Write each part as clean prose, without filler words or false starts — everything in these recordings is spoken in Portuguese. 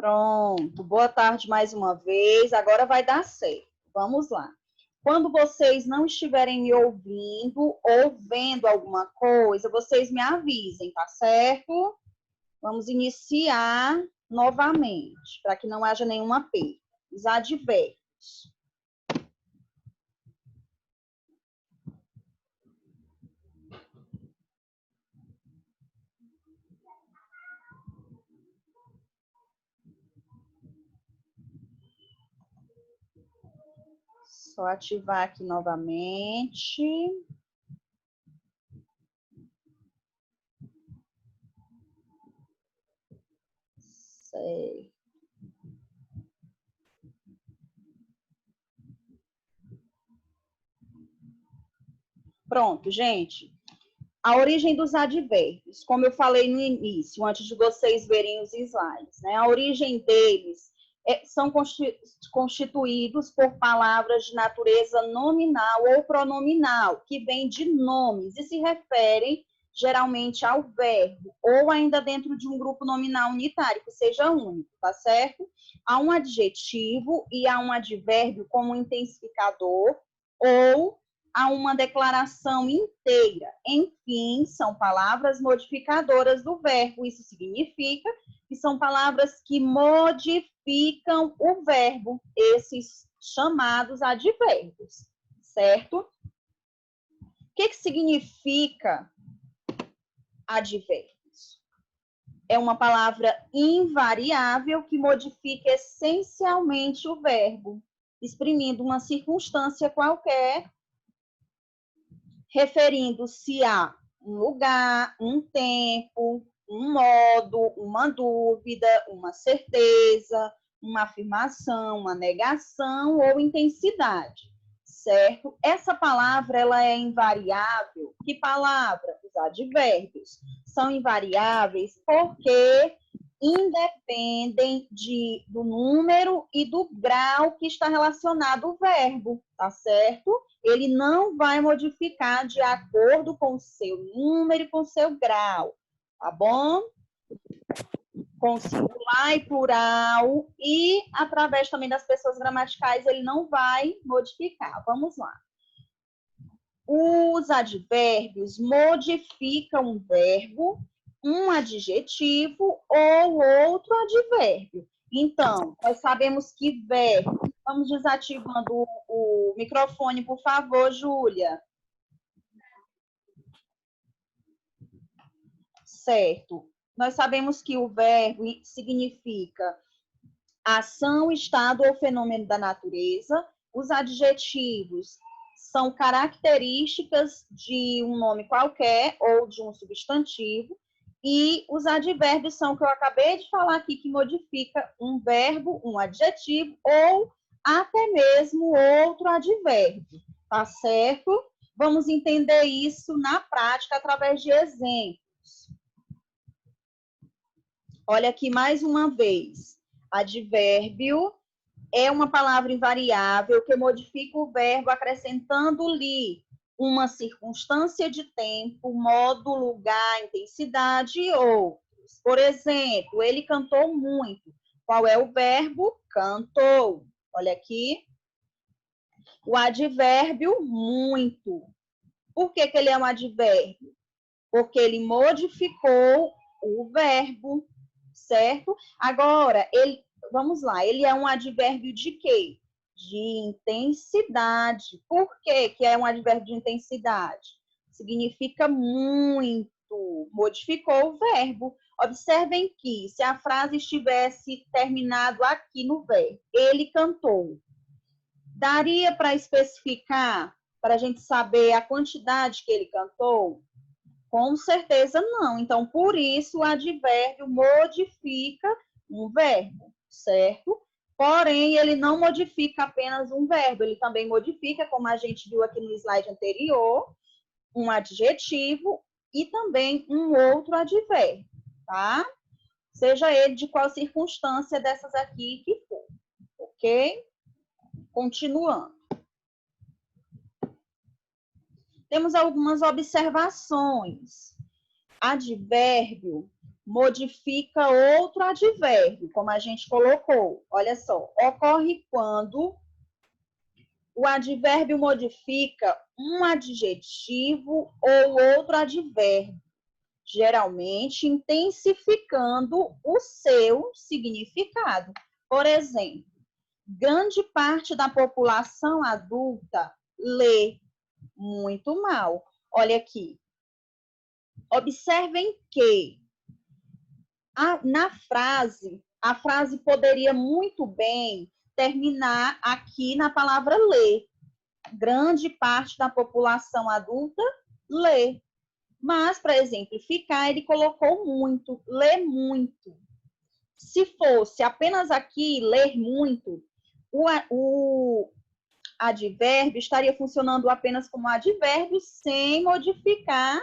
Pronto, boa tarde mais uma vez. Agora vai dar certo. Vamos lá. Quando vocês não estiverem me ouvindo ou vendo alguma coisa, vocês me avisem, tá certo? Vamos iniciar novamente, para que não haja nenhuma perda. Os advérbios. Só ativar aqui novamente. Certo. Pronto, gente. A origem dos advérbios, como eu falei no início, antes de vocês verem os slides, né? A origem deles são constituídos por palavras de natureza nominal ou pronominal, que vêm de nomes e se referem geralmente ao verbo, ou ainda dentro de um grupo nominal unitário, que seja único, tá certo? Há um adjetivo e há um advérbio como intensificador ou a uma declaração inteira. Enfim, são palavras modificadoras do verbo. Isso significa que são palavras que modificam o verbo, esses chamados advérbios, certo? O que significa advérbios? É uma palavra invariável que modifica essencialmente o verbo, exprimindo uma circunstância qualquer, referindo-se a um lugar, um tempo, um modo, uma dúvida, uma certeza, uma afirmação, uma negação ou intensidade, certo? Essa palavra, ela é invariável. Que palavra? Os advérbios são invariáveis porque independem do número e do grau que está relacionado ao verbo, tá certo? Ele não vai modificar de acordo com o seu número e com o seu grau, tá bom? Com singular e plural e através também das pessoas gramaticais ele não vai modificar. Vamos lá. Os advérbios modificam um verbo, um adjetivo ou outro advérbio. Então, nós sabemos que verbo... Vamos desativando o microfone, por favor, Júlia. Certo. Nós sabemos que o verbo significa ação, estado ou fenômeno da natureza. Os adjetivos são características de um nome qualquer ou de um substantivo. E os advérbios são o que eu acabei de falar aqui, que modifica um verbo, um adjetivo ou até mesmo outro advérbio, tá certo? Vamos entender isso na prática através de exemplos. Olha aqui mais uma vez. Advérbio é uma palavra invariável que modifica o verbo acrescentando-lhe uma circunstância de tempo, modo, lugar, intensidade e outros. Por exemplo, ele cantou muito. Qual é o verbo? Cantou. Olha aqui. O advérbio muito. Por que ele é um advérbio? Porque ele modificou o verbo, certo? Agora, vamos lá, ele é um advérbio de quê? De intensidade. Por que é um advérbio de intensidade? Significa muito, modificou o verbo. Observem que, se a frase estivesse terminado aqui no verbo, ele cantou, daria para especificar, para a gente saber a quantidade que ele cantou? Com certeza não. Então, por isso, o advérbio modifica um verbo, certo? Porém, ele não modifica apenas um verbo, ele também modifica, como a gente viu aqui no slide anterior, um adjetivo e também um outro advérbio, tá? Seja ele de qual circunstância dessas aqui que for, ok? Continuando. Temos algumas observações. Advérbio modifica outro advérbio, como a gente colocou. Olha só, ocorre quando o advérbio modifica um adjetivo ou outro advérbio, geralmente intensificando o seu significado. Por exemplo, grande parte da população adulta lê muito mal. Olha aqui. Observem que na frase, a frase poderia muito bem terminar aqui na palavra ler. Grande parte da população adulta lê. Mas, para exemplificar, ele colocou muito, lê muito. Se fosse apenas aqui ler muito, o advérbio estaria funcionando apenas como advérbio sem modificar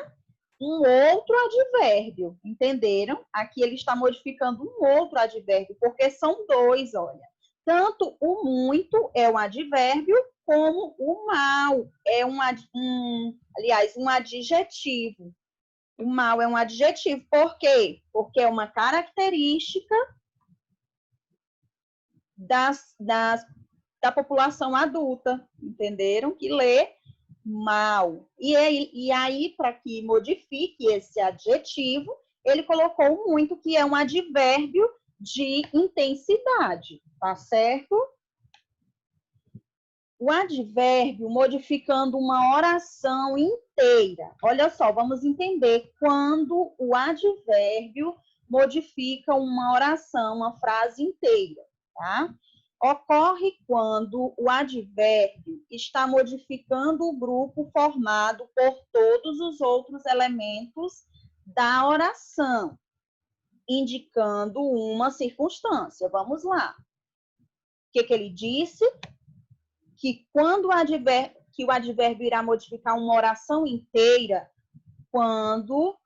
um outro advérbio, entenderam? Aqui ele está modificando um outro advérbio, porque são dois, olha. Tanto o muito é um advérbio, como o mal é um adjetivo. O mal é um adjetivo. Por quê? Porque é uma característica da população adulta, entenderam? Que lê mal. E aí, para que modifique esse adjetivo, ele colocou muito, que é um advérbio de intensidade, tá certo? O advérbio modificando uma oração inteira. Olha só, vamos entender quando o advérbio modifica uma oração, uma frase inteira, tá? Ocorre quando o advérbio está modificando o grupo formado por todos os outros elementos da oração, indicando uma circunstância. Vamos lá. O que ele disse? Que quando o advérbio irá modificar uma oração inteira, quando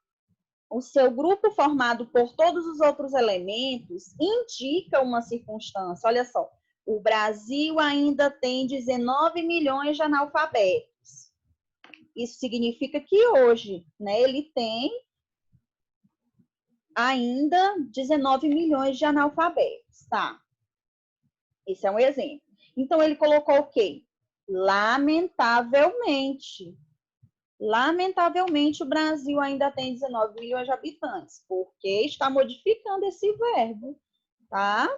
o seu grupo formado por todos os outros elementos indica uma circunstância. Olha só, o Brasil ainda tem 19 milhões de analfabetos. Isso significa que hoje, né, ele tem ainda 19 milhões de analfabetos, tá? Esse é um exemplo. Então, ele colocou o quê? Lamentavelmente. Lamentavelmente, o Brasil ainda tem 19 milhões de habitantes, porque está modificando esse verbo, tá?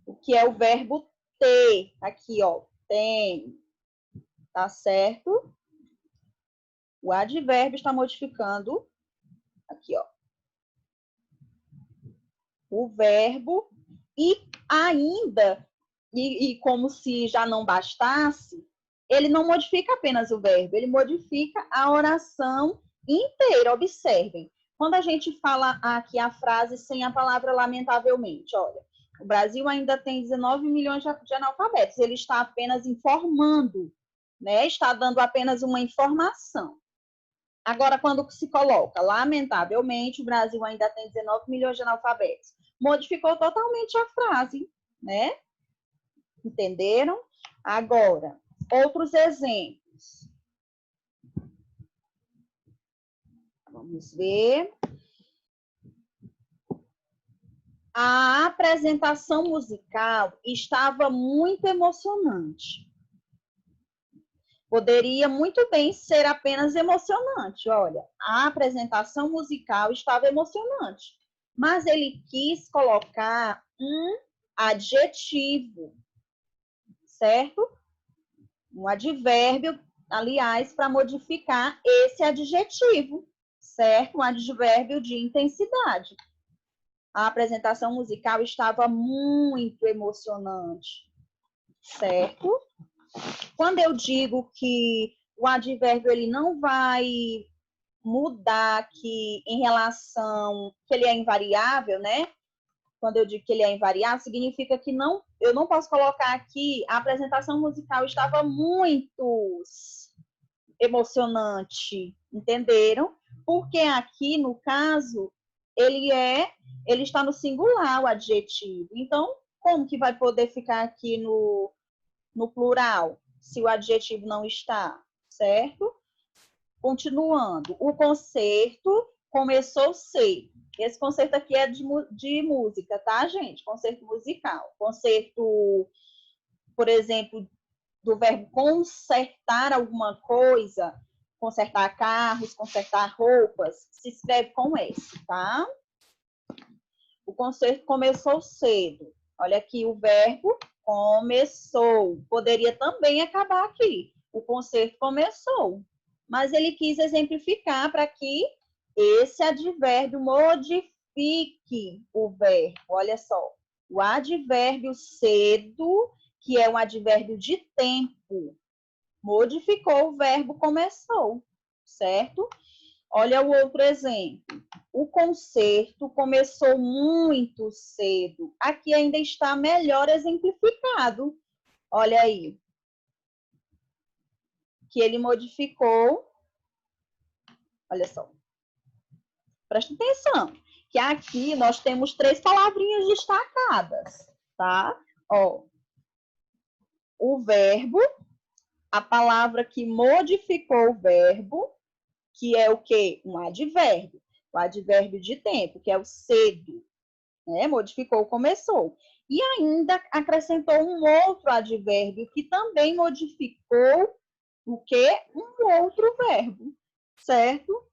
O que é o verbo ter, aqui, ó, tem, tá certo? O advérbio está modificando, aqui, ó, o verbo, e ainda, e como se já não bastasse, ele não modifica apenas o verbo, ele modifica a oração inteira. Observem, quando a gente fala aqui a frase sem a palavra lamentavelmente, olha, o Brasil ainda tem 19 milhões de analfabetos, ele está apenas informando, né? Está dando apenas uma informação. Agora, quando se coloca, lamentavelmente, o Brasil ainda tem 19 milhões de analfabetos, modificou totalmente a frase, né? Entenderam? Agora, outros exemplos. Vamos ver. A apresentação musical estava muito emocionante. Poderia muito bem ser apenas emocionante. Olha, a apresentação musical estava emocionante, mas ele quis colocar um adjetivo, certo? Um advérbio, aliás, para modificar esse adjetivo, certo? Um advérbio de intensidade. A apresentação musical estava muito emocionante, certo? Quando eu digo que o advérbio ele não vai mudar aqui em relação que ele é invariável, né? Quando eu digo que ele é invariável, significa que eu não posso colocar aqui a apresentação musical estava muito emocionante, entenderam? Porque aqui, no caso, ele está no singular, o adjetivo. Então, como que vai poder ficar aqui no plural, se o adjetivo não está, certo? Continuando, o concerto começou cedo. Esse concerto aqui é de música, tá, gente? Concerto musical. Concerto, por exemplo, do verbo consertar alguma coisa, consertar carros, consertar roupas, se escreve com S, tá? O concerto começou cedo. Olha aqui o verbo começou. Poderia também acabar aqui. O concerto começou. Mas ele quis exemplificar para que esse advérbio modifique o verbo. Olha só. O advérbio cedo, que é um advérbio de tempo, modificou o verbo começou, certo? Olha o outro exemplo. O concerto começou muito cedo. Aqui ainda está melhor exemplificado. Olha aí. Que ele modificou. Olha só. Presta atenção. Que aqui nós temos 3 palavrinhas destacadas, tá? Ó. O verbo, a palavra que modificou o verbo, que é o quê? Um advérbio. O advérbio de tempo, que é o cedo. Né? Modificou, começou. E ainda acrescentou um outro advérbio que também modificou o quê? Um outro verbo, certo?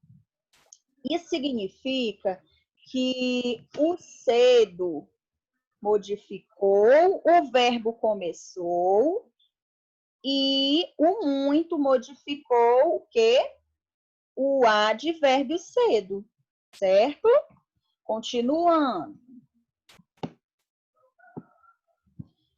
Isso significa que o cedo modificou, o verbo começou e o muito modificou o quê? O advérbio cedo, certo? Continuando.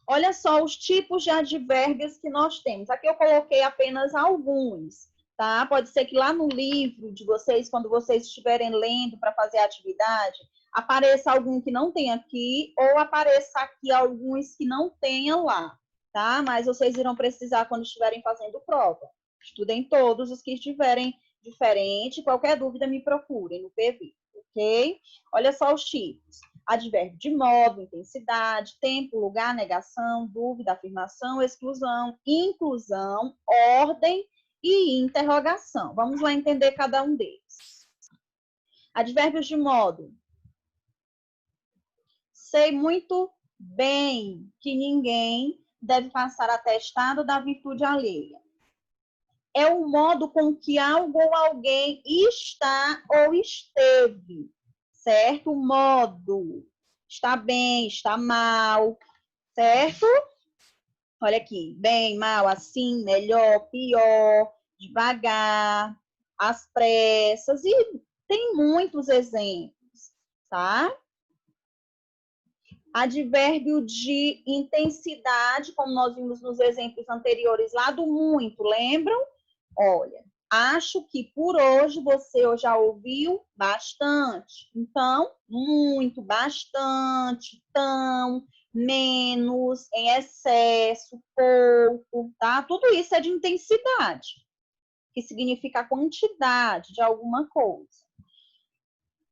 Olha só os tipos de advérbios que nós temos. Aqui eu coloquei apenas alguns, tá? Pode ser que lá no livro de vocês, quando vocês estiverem lendo para fazer a atividade, apareça algum que não tem aqui, ou apareça aqui alguns que não tenha lá, tá? Mas vocês irão precisar quando estiverem fazendo prova. Estudem todos os que estiverem diferente. Qualquer dúvida, me procurem no PV, ok? Olha só os tipos. Advérbio de modo, intensidade, tempo, lugar, negação, dúvida, afirmação, exclusão, inclusão, ordem e interrogação. Vamos lá entender cada um deles. Advérbios de modo. Sei muito bem que ninguém deve passar atestado da virtude alheia. É o modo com que algo ou alguém está ou esteve. Certo? O modo. Está bem, está mal, certo? Olha aqui, bem, mal, assim, melhor, pior, devagar, às pressas, e tem muitos exemplos, tá? Advérbio de intensidade, como nós vimos nos exemplos anteriores, lá do muito, lembram? Olha, acho que por hoje você já ouviu bastante. Então, muito, bastante, tão, menos, em excesso, pouco, tá? Tudo isso é de intensidade, que significa a quantidade de alguma coisa.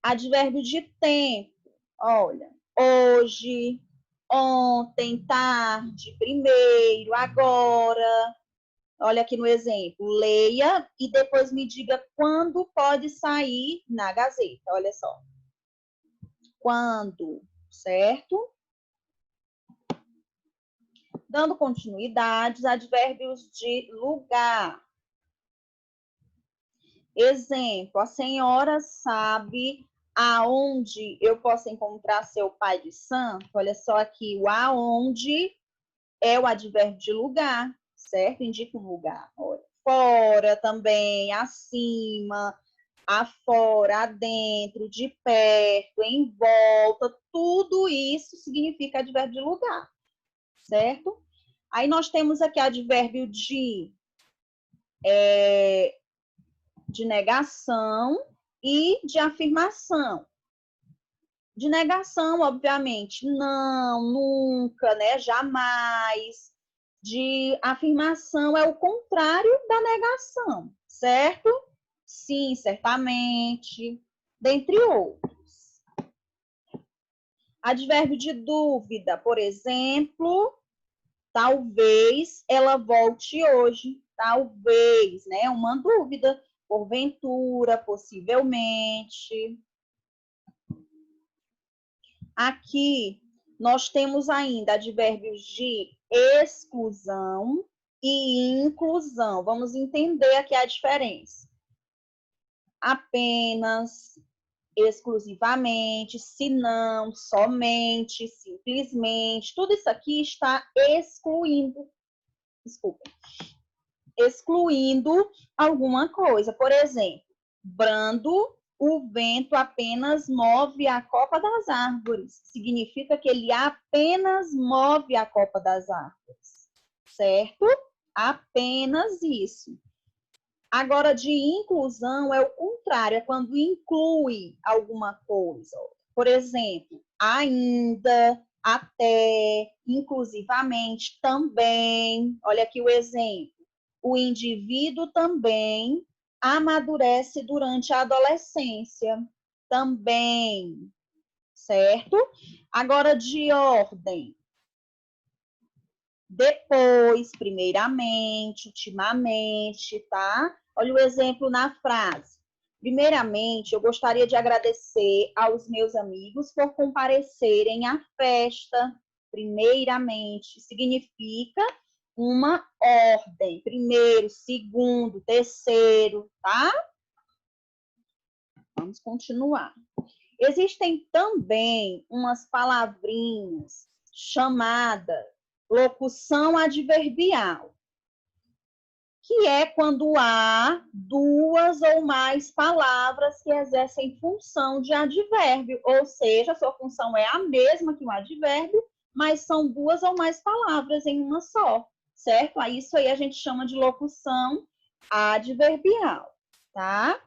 Advérbio de tempo, olha, hoje, ontem, tarde, primeiro, agora. Olha aqui no exemplo, leia e depois me diga quando pode sair na Gazeta. Olha só. Quando, certo? Dando continuidade, advérbios de lugar. Exemplo, a senhora sabe aonde eu posso encontrar seu pai de santo? Olha só aqui, o aonde é o advérbio de lugar, certo? Indica um lugar. Olha, fora também, acima, afora, adentro, de perto, em volta, tudo isso significa advérbio de lugar, certo? Aí nós temos aqui advérbio de negação e de afirmação. De negação, obviamente, não, nunca, né? Jamais. De afirmação é o contrário da negação, certo? Sim, certamente, dentre outros. Advérbio de dúvida, por exemplo, talvez ela volte hoje. Talvez, né? Uma dúvida. porventura, possivelmente. Aqui nós temos ainda advérbios de exclusão e inclusão. Vamos entender aqui a diferença. Apenas, exclusivamente, se não, somente, simplesmente, tudo isso aqui está excluindo, excluindo alguma coisa. Por exemplo, brando, o vento apenas move a copa das árvores. Significa que ele apenas move a copa das árvores, certo? Apenas isso. Agora, de inclusão é o contrário, é quando inclui alguma coisa. Por exemplo, ainda, até, inclusivamente, também. Olha aqui o exemplo. O indivíduo também amadurece durante a adolescência. Também, certo? Agora, de ordem. Depois, primeiramente, ultimamente, tá? Olha o exemplo na frase. Primeiramente, eu gostaria de agradecer aos meus amigos por comparecerem à festa. Primeiramente, significa uma ordem. Primeiro, segundo, terceiro, tá? Vamos continuar. Existem também umas palavrinhas chamadas locução adverbial, que é quando há duas ou mais palavras que exercem função de advérbio, ou seja, a sua função é a mesma que um advérbio, mas são duas ou mais palavras em uma só, certo? Aí isso aí a gente chama de locução adverbial, tá?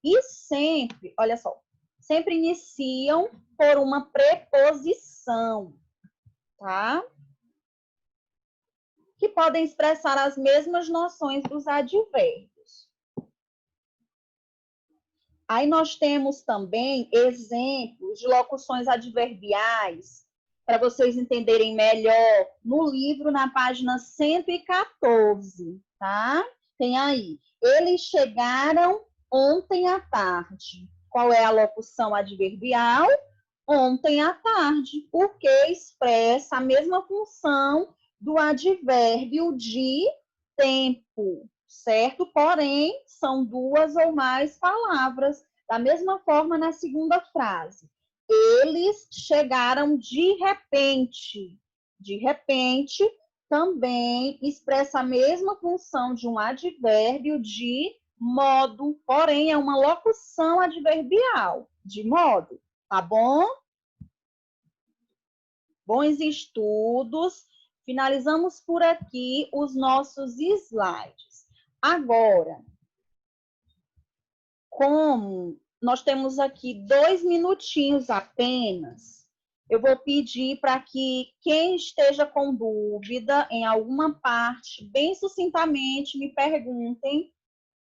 E sempre, olha só, sempre iniciam por uma preposição, tá? Que podem expressar as mesmas noções dos advérbios. Aí nós temos também exemplos de locuções adverbiais, para vocês entenderem melhor, no livro, na página 114, tá? Tem aí. Eles chegaram ontem à tarde. Qual é a locução adverbial? Ontem à tarde, porque expressa a mesma função do advérbio de tempo, certo? Porém, são duas ou mais palavras. Da mesma forma, na segunda frase. Eles chegaram de repente. De repente, também expressa a mesma função de um advérbio de modo, porém, é uma locução adverbial, de modo, tá bom? Bons estudos. Finalizamos por aqui os nossos slides. Agora, como nós temos aqui 2 minutinhos apenas, eu vou pedir para que quem esteja com dúvida em alguma parte, bem sucintamente, me perguntem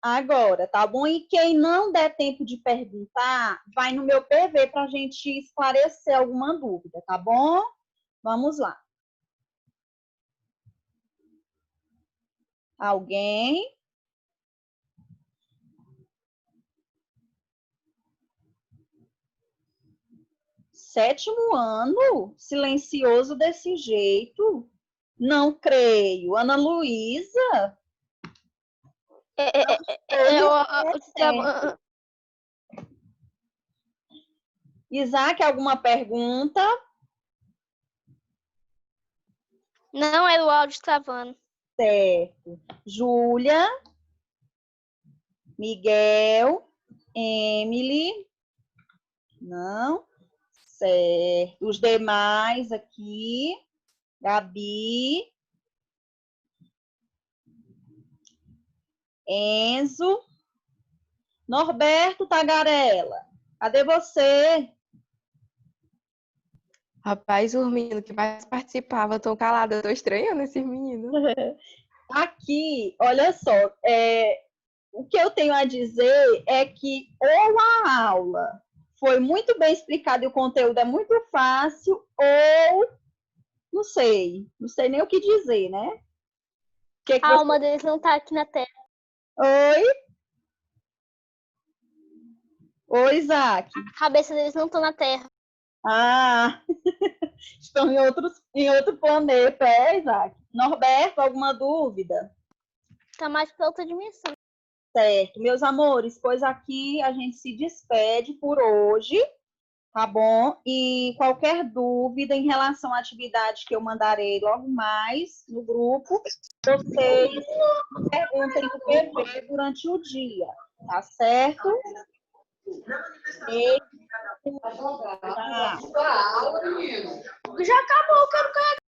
agora, tá bom? E quem não der tempo de perguntar, vai no meu PV para a gente esclarecer alguma dúvida, tá bom? Vamos lá. Alguém? Sétimo ano? Silencioso desse jeito? Não creio. Ana Luísa? Isaac, alguma pergunta? Não, era o áudio travando. Certo. Júlia? Miguel? Emily? Não? Certo. Os demais aqui? Gabi? Enzo? Norberto Tagarela? Cadê você? Rapaz, os meninos que mais participavam estão calados. Eu tô estranhando esses meninos. Aqui, olha só, o que eu tenho a dizer é que ou a aula foi muito bem explicada e o conteúdo é muito fácil, ou não sei nem o que dizer, né? A alma deles não tá aqui na tela. Oi? Oi, Isaac. A cabeça deles não tá na Terra. Ah, estão em outro planeta, Isaac? Norberto, alguma dúvida? Tá mais pra outra dimensão. Certo, meus amores, pois aqui a gente se despede por hoje, tá bom? E qualquer dúvida em relação à atividade que eu mandarei logo mais no grupo, vocês perguntem no PV durante o dia, tá certo? Beijo. Tchau. Já acabou, eu quero